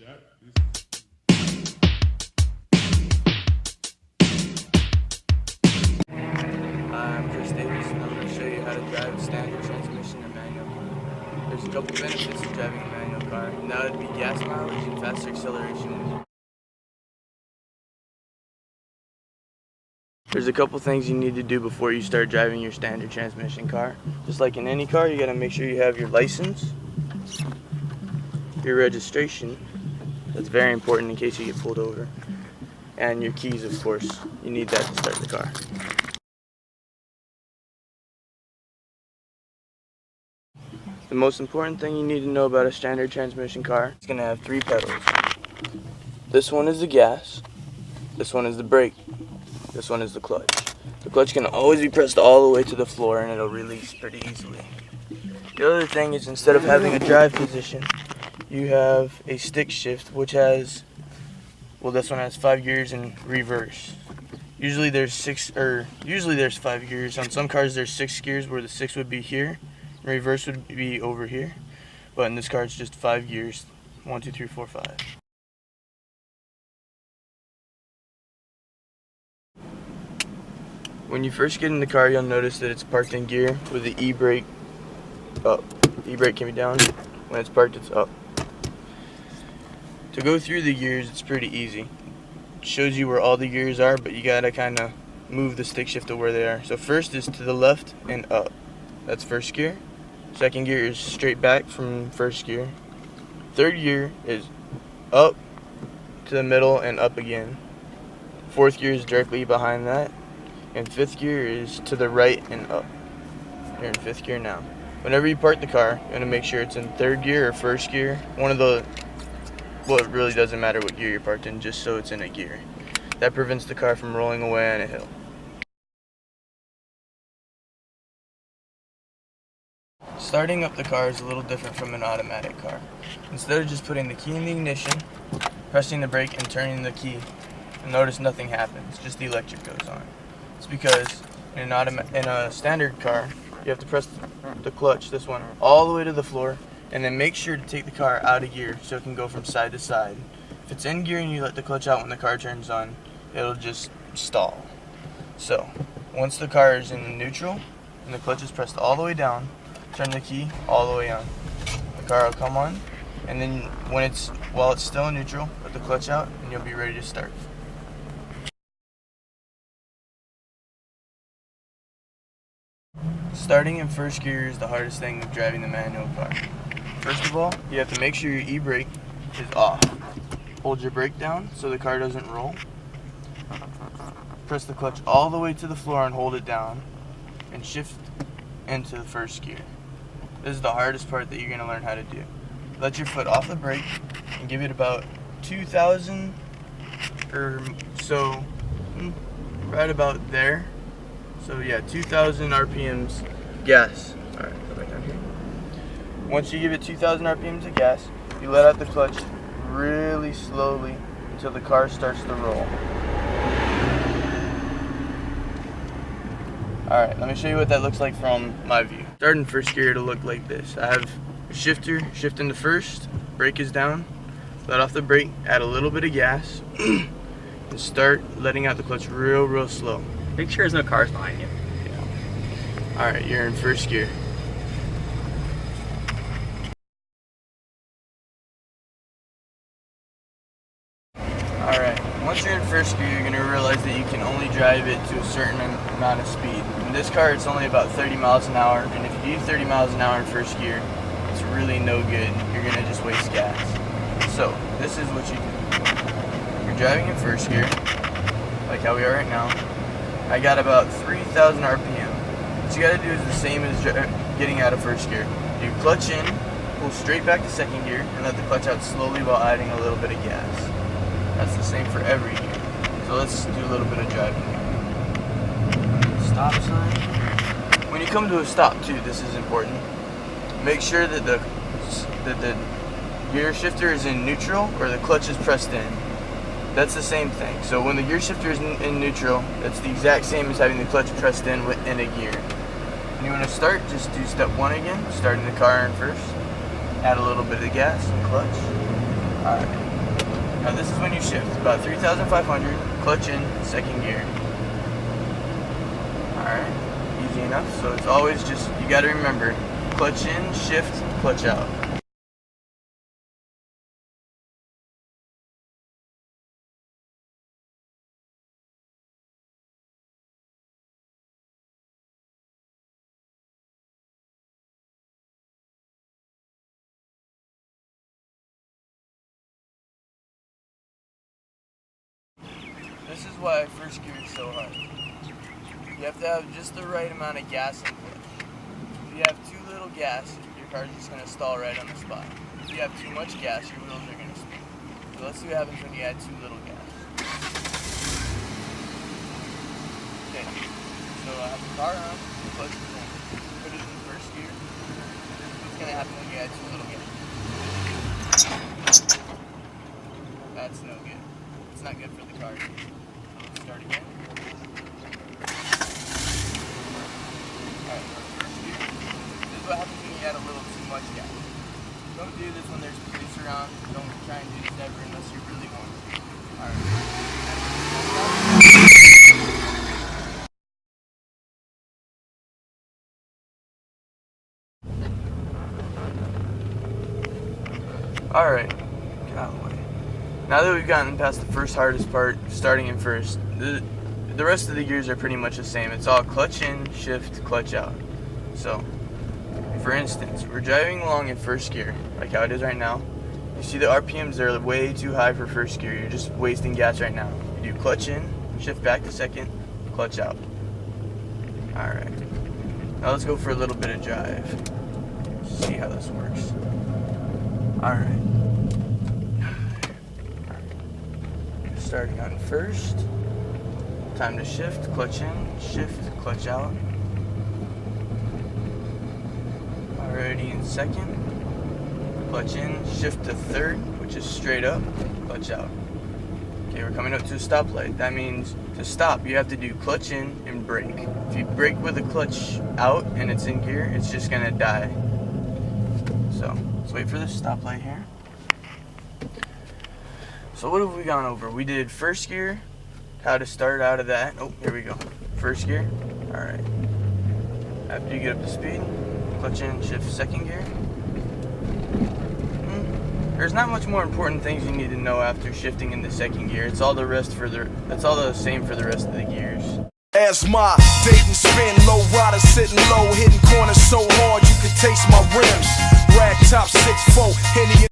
I'm Chris Davis, and I'm going to show you how to drive a standard transmission and manual car. There's a couple benefits of driving a manual car, and that would be gas mileage and faster acceleration. There's a couple things you need to do before you start driving your standard transmission car. Just like in any car, you got to make sure you have your license, your registration, that's very important in case you get pulled over, and your keys, of course. You need that to start the car. The most important thing you need to know about a standard transmission car is going to have 3 pedals. This one is the gas, this one is the brake, this one is the clutch. The clutch can always be pressed all the way to the floor and it'll release pretty easily. The other thing is, instead of having a drive position, you have a stick shift, which has, well, this one has 5 gears in reverse. Usually there's 5 gears. On some cars there's 6 gears, where the 6 would be here, and reverse would be over here. But in this car it's just 5 gears. 1, 2, 3, 4, 5. When you first get in the car, you'll notice that it's parked in gear with the e-brake up. The e-brake can be down. When it's parked, it's up. To go through the gears, it's pretty easy. It shows you where all the gears are, but you gotta kind of move the stick shift to where they are. So first is to the left and up. That's first gear. Second gear is straight back from first gear. Third gear is up to the middle and up again. Fourth gear is directly behind that. And fifth gear is to the right and up. You're in fifth gear now. Whenever you park the car, you're going to make sure it's in third gear or first gear. Well, it really doesn't matter what gear you're parked in, just so it's in a gear. That prevents the car from rolling away on a hill. Starting up the car is a little different from an automatic car. Instead of just putting the key in the ignition, pressing the brake and turning the key, you'll notice nothing happens, just the electric goes on. It's because in a standard car, you have to press the clutch, this one, all the way to the floor, and then make sure to take the car out of gear so it can go from side to side. If it's in gear and you let the clutch out when the car turns on, it'll just stall. So, once the car is in neutral and the clutch is pressed all the way down, turn the key all the way on. The car will come on, and then while it's still in neutral, put the clutch out and you'll be ready to start. Starting in first gear is the hardest thing with driving the manual car. First of all, you have to make sure your e-brake is off. Hold your brake down so the car doesn't roll. Press the clutch all the way to the floor and hold it down, and shift into the first gear. This is the hardest part that you're going to learn how to do. Let your foot off the brake and give it about 2,000 or so, right about there. So yeah, 2,000 RPMs gas. Alright, go back down here. Once you give it 2,000 RPMs of gas, you let out the clutch really slowly until the car starts to roll. Alright, let me show you what that looks like from my view. Starting first gear, it'll look like this. I have a shifter, shift into first, brake is down, let off the brake, add a little bit of gas, and start letting out the clutch real slow. Make sure there's no cars behind you. Yeah. Alright, you're in first gear. Alright, once you're in first gear, you're going to realize that you can only drive it to a certain amount of speed. In this car, it's only about 30 miles an hour, and if you do 30 miles an hour in first gear, it's really no good. You're going to just waste gas. So, this is what you do. You're driving in first gear, like how we are right now. I got about 3,000 RPM. What you gotta do is the same as getting out of first gear. You clutch in, pull straight back to second gear, and let the clutch out slowly while adding a little bit of gas. That's the same for every gear. So let's do a little bit of driving here. Stop sign. When you come to a stop too, this is important. Make sure that the gear shifter is in neutral or the clutch is pressed in. That's the same thing. So when the gear shifter is in neutral, that's the exact same as having the clutch pressed in within a gear. When you want to start, just do step 1 again, starting the car in first. Add a little bit of gas and clutch. Alright. Now this is when you shift, about 3,500, clutch in, second gear. Alright, easy enough. So it's always just, you gotta remember, clutch in, shift, clutch out. This is why first gear is so hard. You have to have just the right amount of gas and clutch. If you have too little gas, your car's just going to stall right on the spot. If you have too much gas, your wheels are going to spin. So let's see what happens when you add too little gas. Okay, so I have the car on, the clutch is in. Put it in first gear. What's going to happen when you add too little gas? That's no good. It's not good for the car. Let's start again. Alright, first gear. This is what happens when you add a little too much gas. Don't do this when there's police around. Don't try and do this ever unless you really want to. Alright. Get out of the way. Now that we've gotten past the first hardest part, starting in first, the rest of the gears are pretty much the same. It's all clutch in, shift, clutch out. So, for instance, we're driving along in first gear, like how it is right now. You see the RPMs are way too high for first gear. You're just wasting gas right now. You do clutch in, shift back to second, clutch out. Alright. Now let's go for a little bit of drive. See how this works. Alright. Starting on first. Time to shift, clutch in, shift, clutch out. Already in second. Clutch in, shift to third, which is straight up, clutch out. Okay, we're coming up to a stoplight. That means to stop, you have to do clutch in and brake. If you brake with the clutch out and it's in gear, it's just gonna die. So, let's wait for this stoplight here. So what have we gone over? We did first gear, how to start out of that. Oh, here we go. First gear. Alright. After you get up to speed, clutch in, shift second gear. There's not much more important things you need to know after shifting into second gear. It's all the same for the rest of the gears. As my Dayton spin, low rider sitting low, hitting corners so hard you could taste my rims. Rag top 6'4", Henny.